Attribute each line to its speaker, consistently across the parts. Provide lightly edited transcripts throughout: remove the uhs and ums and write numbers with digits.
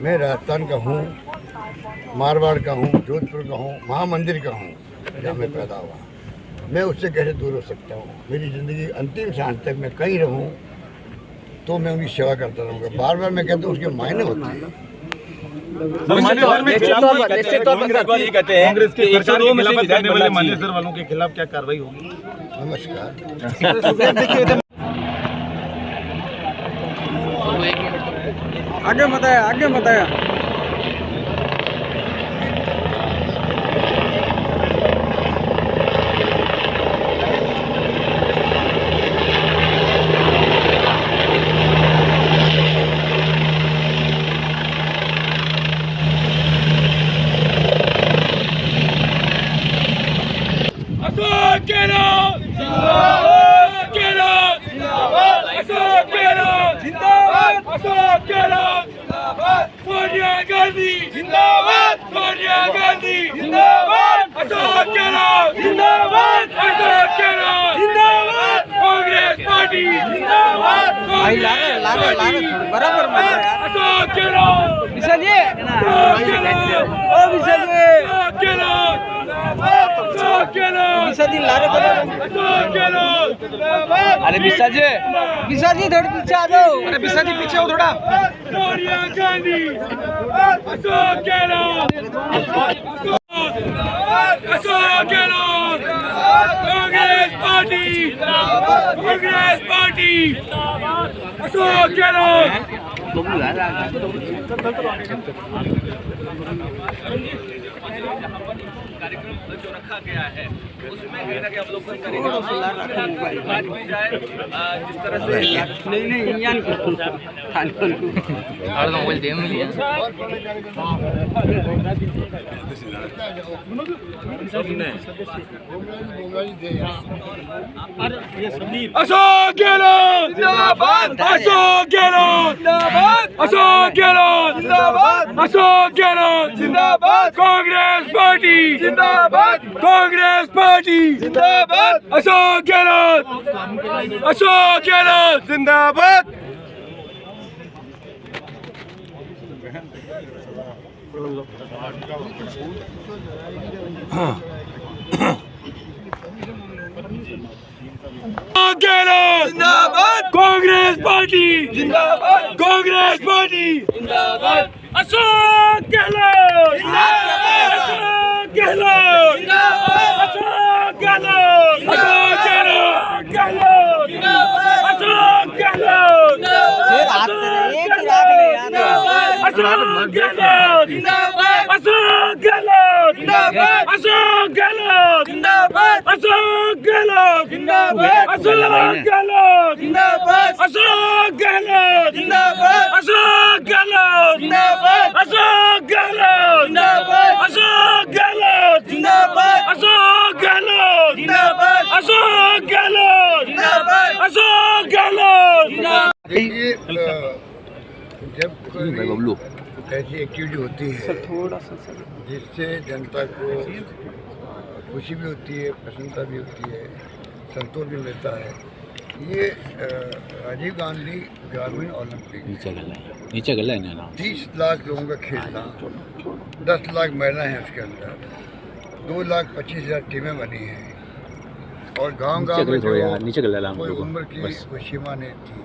Speaker 1: मैं राजस्थान का हूँ, मारवाड़ का हूँ, जोधपुर का हूँ, महामंदिर का हूँ, जहाँ मैं पैदा हुआ। मैं उससे कैसे दूर हो सकता हूँ? मेरी ज़िंदगी अंतिम सांस तक मैं कहीं रहूँ तो मैं उनकी सेवा करता रहूँगा। बार बार मैं कहता हूँ उसके मायने होते हैं।
Speaker 2: कांग्रेस के सरकार के खिलाफ करने वाले मानेसर वालों के खिलाफ क्या कार्रवाई होगी?
Speaker 1: नमस्कार।
Speaker 3: आगे बताया
Speaker 4: सोनिया गांधी जिंदाबाद, सोनिया गांधी जिंदाबाद, अशोक गहलोत जिंदाबाद, अशोक गहलोत जिंदाबाद, कांग्रेस पार्टी जिंदाबाद,
Speaker 3: बराबर
Speaker 4: अशोक गहलोत
Speaker 3: विशाल जी अरे विशाल जी थोड़ी पीछे आ जाओ। अरे विशाल जी पीछे हो थोड़ा।
Speaker 4: सोनिया गांधी, अशोक गहलोत, अशोक गहलोत, कांग्रेस पार्टी, अशोक गहलोत।
Speaker 5: कार्यक्रम जो रखा गया है उसमें कहीं ना कहीं अवलोकन करेंगे जिस तरह से मोबाइल दे मिलिए
Speaker 4: अशोक गहलोत जिंदाबाद, अशोक गहलोत जिंदाबाद, अशोक गहलोत जिंदाबाद, अशोक गहलोत जिंदाबाद, कांग्रेस पार्टी जिंदाबाद, कांग्रेस पार्टी जिंदाबाद, अशोक गहलोत जिंदाबाद। गहलोत जिंदाबाद, कांग्रेस पार्टी जिंदाबाद, कांग्रेस पार्टी जिंदाबाद, अशोक गहलोत जिंदाबाद, अशोक गहलोत जिंदाबाद, अशोक गहलोत, अशोक गहलोत जिंदाबाद, अशोक गहलोत अशोक गहलोत जिंदाबाद, अशोक गहलोत जिंदाबाद, अशोक गहलोत जिंदाबाद, अशोक गहलोत जिंदाबाद, अशोक गहलोत जिंदाबाद, अशोक गहलोत जिंदाबाद, अशोक गहलोत जिंदाबाद, अशोक गहलोत जिंदाबाद, अशोक गहलोत जिंदाबाद, अशोक गहलोत जिंदाबाद, अशोक गहलोत जिंदाबाद, अशोक गहलोत जिंदाबाद।
Speaker 1: देखिए, जब कोई ऐसी एक्टिविटी होती है जिससे जनता को खुशी भी होती है, प्रसन्नता भी होती है, संतोष भी मिलता है, ये राजीव गांधी ग्रामीण ओलंपिक नीचे गला है ना, 30 लाख लोगों का खेलना, 10 लाख महिला हैं उसके अंदर, 2,25,000 टीमें बनी हैं और गांव-गांव में जो कोई उम्र की कोई सीमा नहीं थी,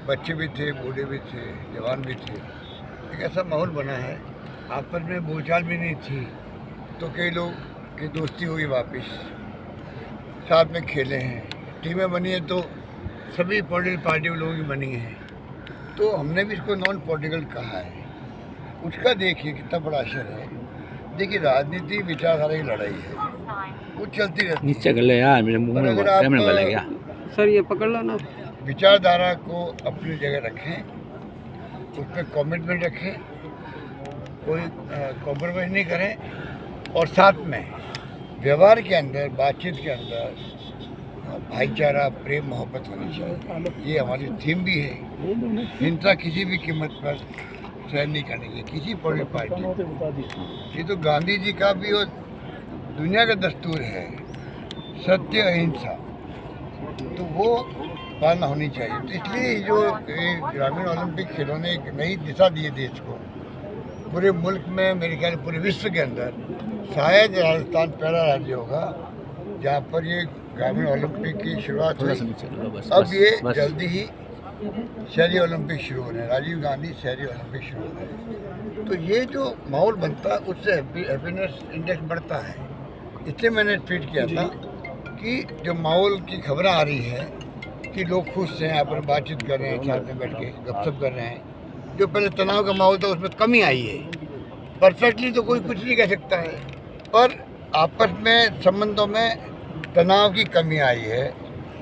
Speaker 1: बच्चे भी थे, बूढ़े भी थे, जवान भी थे। एक ऐसा माहौल बना है, आपस में बोलचाल भी नहीं थी, तो कई लोग की दोस्ती हुई, वापस साथ में खेले हैं, टीमें बनी है, तो सभी पॉलिटिकल पार्टी लोगों की बनी है, तो हमने भी इसको नॉन पॉलिटिकल कहा है। उसका देखिए कितना बड़ा असर है। देखिए, राजनीति विचारधारा की लड़ाई है, वो चलती रहती है। नीचे गले यार, मेरे मुंह में गया
Speaker 3: सर, ये पकड़ लो ना।
Speaker 1: विचारधारा को अपनी जगह रखें, उस पर कमिटमेंट रखें, कोई कॉम्प्रोमाइज़ नहीं करें, और साथ में व्यवहार के अंदर, बातचीत के अंदर भाईचारा, प्रेम, मोहब्बत होनी चाहिए। ये हमारी थीम भी है। हिंसा किसी भी कीमत पर सहन नहीं करनी चाहिए, किसी पॉलिटिकल पार्टी। ये तो गांधी जी का भी और दुनिया का दस्तूर है, सत्य अहिंसा, तो वो पालना होनी चाहिए। तो इसलिए जो ग्रामीण ओलंपिक खेलों ने एक नई दिशा दी है देश को, पूरे मुल्क में, मेरे ख्याल पूरे विश्व के अंदर शायद राजस्थान पहला राज्य होगा जहाँ पर ये ग्रामीण ओलंपिक की शुरुआत हुई। अब ये जल्दी ही शहरी ओलंपिक शुरू हो रहे हैं, राजीव गांधी शहरी ओलंपिक शुरू हो रहे हैं। तो ये जो माहौल बनता है उससे हैप्पीनेस इंडेक्स बढ़ता है। इसलिए मैंने ट्वीट किया था कि जो माहौल की खबरें आ रही है कि लोग खुश हैं, अपन बातचीत कर रहे हैं, साथ में बैठ के गपशप कर रहे हैं, जो पहले तनाव का माहौल था उसमें कमी आई है। परफेक्टली तो कोई कुछ नहीं कह सकता है, पर आपस में संबंधों में तनाव की कमी आई है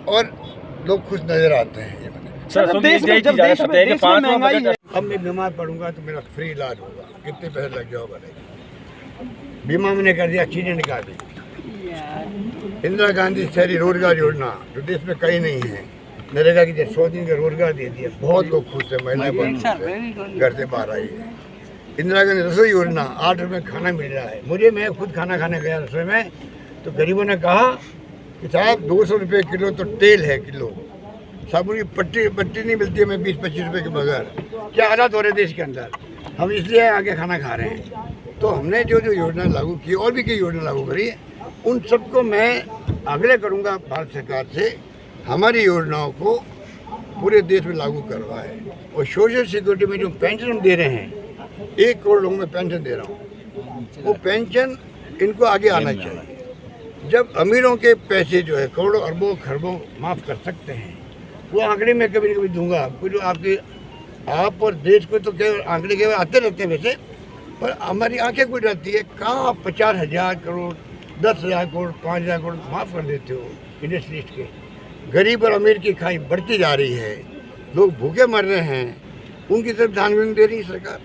Speaker 1: और लोग खुश नजर आते हैं।
Speaker 4: सर, देश में जब देश में महंगाई है,
Speaker 1: अब मैं बीमार पड़ूंगा तो मेरा फ्री इलाज होगा, कितने पैसे लग जाओ बताइए। बीमा मैंने कर दिया, चीजें निकाल दी। इंदिरा गांधी शहरी रोजगार योजना जो देश में कहीं नहीं है, नरेगा की 100 दिन का रोजगार दे दिया, बहुत लोग खुश है, महिलाएं घर से बाहर आई है। इंदिरा गांधी रसोई योजना, 8 रुपये खाना मिल रहा है। मैं खुद खाना खाने गया रसोई में, तो गरीबों ने कहा कि साहब 200 रुपये किलो तो तेल है, किलो साबुन की पट्टी नहीं मिलती है, मैं 20-25 रुपये के बगैर। क्या हालात हो रहे देश के अंदर, हम इसलिए आगे खाना खा रहे हैं। तो हमने जो योजना लागू की और भी कई योजना लागू करी, उन सबको मैं आग्रह करूंगा भारत सरकार से हमारी योजनाओं को पूरे देश में लागू करवाए। और सोशल सिक्योरिटी में जो पेंशन हम दे रहे हैं, 1 करोड़ लोगों में पेंशन दे रहा हूँ, वो पेंशन इनको आगे आना चाहिए। जब अमीरों के पैसे जो है करोड़ों अरबों खरबों माफ़ कर सकते हैं, वो आंकड़े में कभी न कभी दूंगा। जो आप और देश को तो केवल आंकड़े केवल आते रहते हैं वैसे, पर हमारी आंखें खुल जाती है। कहाँ 50,000 करोड़, 10,000 करोड़, 5,000 करोड़ माफ़ कर देते हो इंडस्ट्रीज के। गरीब और अमीर की खाई बढ़ती जा रही है, लोग भूखे मर रहे हैं, उनकी तरफ ध्यान भी नहीं दे रही सरकार।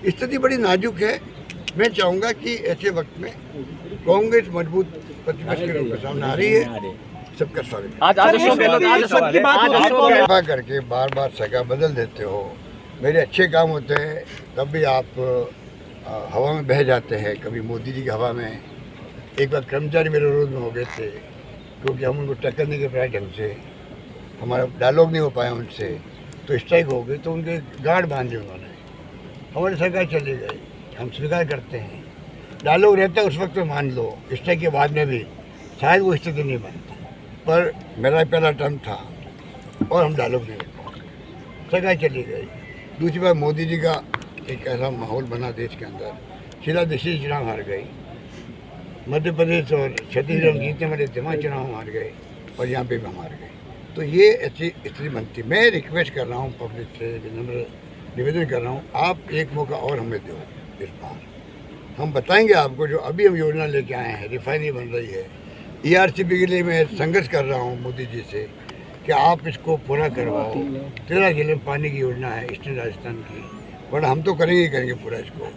Speaker 1: स्थिति बड़ी नाजुक है। मैं चाहूँगा कि ऐसे वक्त में कांग्रेस मजबूत प्रतिपक्ष के रूप में सामने आ रही है। सबका स्वागत। आज करके बार सगा बदल देते हो। मेरे अच्छे काम होते हैं तब भी आप हवा में बह जाते हैं। कभी मोदी जी की हवा में, एक बार कर्मचारी मेरे विरोध में हो गए थे क्योंकि हम उनको टक्कर नहीं कर पाए ढंग से, हमारा डायलॉग नहीं हो पाया उनसे, तो स्ट्राइक हो गई, तो उनके गार्ड बांधे उन्होंने। हमारी सरकार चली गई, हम स्वीकार करते हैं। डायलॉग रहता है उस वक्त तो मान लो, स्ट्राइक के बाद में भी शायद वो स्थिति नहीं बनती, पर मेरा पहला टर्म था और हम डायलॉग नहीं रखा, सरकार चली गई। दूसरी बार मोदी जी का एक ऐसा माहौल बना देश के अंदर, शीला दीक्षित चुनाव हार गई, मध्य प्रदेश और छत्तीसगढ़ जीतने वाले तमाम चुनाव हार गए और यहाँ पे भी हम हार गए। तो ये ऐसी स्थिति बनती। मैं रिक्वेस्ट कर रहा हूँ पब्लिक से, विनम्र निवेदन कर रहा हूँ, आप एक मौका और हमें दो इस बार। हम बताएंगे आपको जो अभी हम योजना लेके आए हैं, रिफाइनरी बन रही है, ERCP के लिए मैं संघर्ष कर रहा हूँ मोदी जी से कि आप इसको पूरा करवाओ। 13 जिले में पानी की योजना है ईस्टर्न राजस्थान की, वरना हम तो करेंगे पूरा इसको।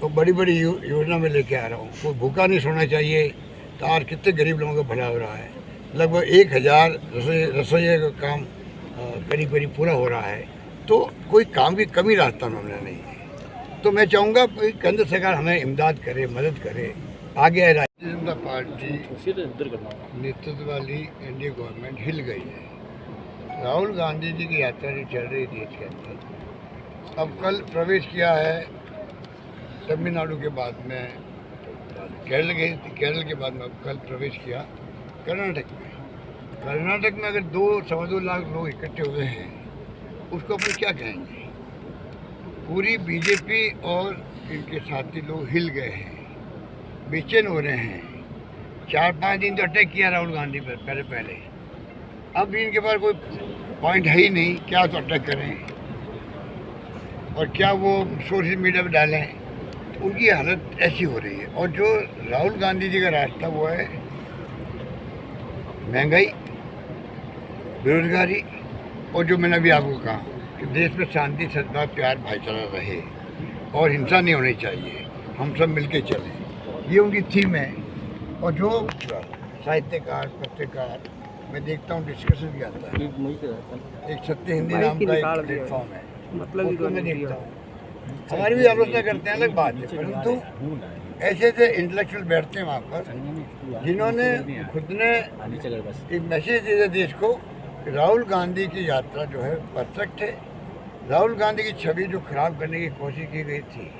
Speaker 1: तो बड़ी योजना में लेके आ रहा हूँ। कोई भूखा नहीं सोना चाहिए। तो आज कितने गरीब लोगों का भला हो रहा है, लगभग 1000 रसोइये का काम करीब पूरा हो रहा है। तो कोई काम की कमी रास्ता में हमने नहीं है। तो मैं चाहूँगा केंद्र सरकार हमें इमदाद करे, मदद करे, आगे आए। भारतीय जनता पार्टी नेतृत्व वाली NDA गवर्नमेंट हिल गई है। राहुल गांधी जी की यात्रा जो चल रही थी देश के अंदर, अब कल प्रवेश किया है तमिलनाडु के बाद में, केरल गई थी, केरल के बाद में अब कल प्रवेश किया कर्नाटक में। कर्नाटक में अगर 2-2.25 लाख लोग इकट्ठे हुए हैं, उसको अपन क्या कहेंगे। पूरी बीजेपी और इनके साथी लोग हिल गए हैं, बेचैन हो रहे हैं। 4-5 दिन तो अटैक किया राहुल गांधी पर पहले। अब इनके पास कोई पॉइंट है ही नहीं, क्या तो अटैक करें और क्या वो सोशल मीडिया पर डालें। तो उनकी हालत ऐसी हो रही है। और जो राहुल गांधी जी का रास्ता वो है महंगाई, बेरोजगारी, और जो मैंने अभी आपको कहा कि देश में शांति, सद्भाव, प्यार, भाईचारा रहे और हिंसा नहीं होनी चाहिए, हम सब मिलके चलें, ये उनकी थीम है। और जो साहित्यकार, पत्रकार, मैं देखता हूँ डिस्कशन भी आता है, एक सत्य हिंदी नाम का एक प्लेटफॉर्म है, मतलब मैं देखता हूँ। हमारी भी आलोचना करते हैं, अलग बात है, परंतु ऐसे इंटेलेक्चुअल बैठते हैं वहाँ पर जिन्होंने खुद ने एक मैसेज दिया देश को। राहुल गांधी की यात्रा जो है परफेक्ट है। राहुल गांधी की छवि जो खराब करने की कोशिश की गई थी,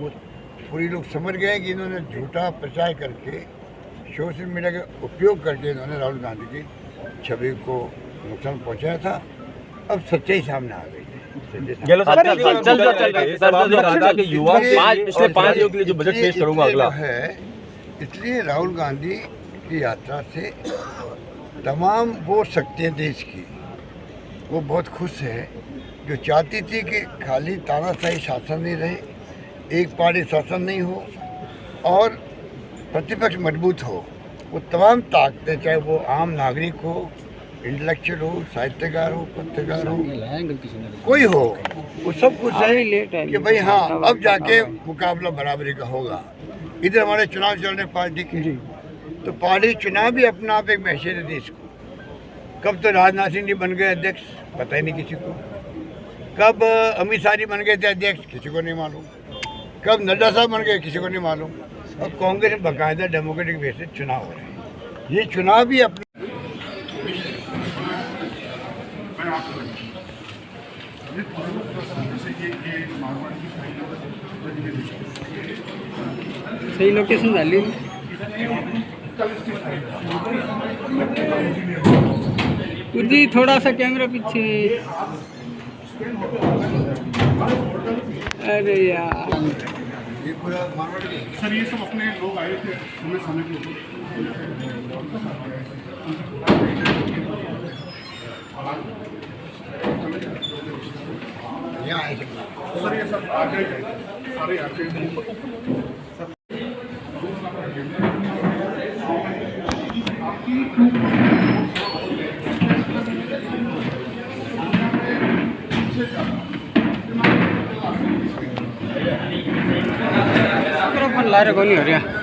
Speaker 1: वो पूरी लोग समझ गए कि इन्होंने झूठा प्रचार करके सोशल मीडिया का उपयोग करके इन्होंने राहुल गांधी की छवि को नुकसान पहुंचाया था। अब सच्चाई सामने आ गई है।
Speaker 4: युवा पिछले 5 योग के लिए जो बजट पेश करूंगा अगला
Speaker 1: है, इसलिए राहुल गांधी की यात्रा से तमाम वो शक्तियाँ देश की वो बहुत खुश है, जो चाहती थी कि खाली तानाशाही शासन नहीं रहे, एक पार्टी शासन नहीं हो और प्रतिपक्ष मजबूत हो। वो तमाम ताकतें, चाहे वो आम नागरिक हो, इंटेलेक्चुअल हो, साहित्यकार हो, पत्रकार हो, कोई हो, वो सब कुछ है कि भाई हाँ अब जाके मुकाबला बराबरी का होगा। इधर हमारे चुनाव चल रहे पार्टी के, तो पार्टी चुनाव भी अपना आप एक मैसेज है देश को। कब तो राजनाथ सिंह जी बन गए अध्यक्ष, पता ही नहीं किसी को। कब अमित शाह जी बन गए थे अध्यक्ष, किसी को नहीं मालूम। कब नड्डा साहब बन गए, किसी को नहीं मालूम। और कांग्रेस में बाकायदा डेमोक्रेटिक वे से चुनाव हो रहे हैं। ये चुनाव भी अपने
Speaker 3: सही लोकेशन झाली जी, थोड़ा सा कैमरा पीछे। अरे यार
Speaker 1: ये पूरा
Speaker 2: सर ये सब अपने लोग आए थे हमें समय के
Speaker 1: यहाँ आए
Speaker 2: सर ये सब आ गए सारे आके
Speaker 3: ला रहे को नहीं हो रहा।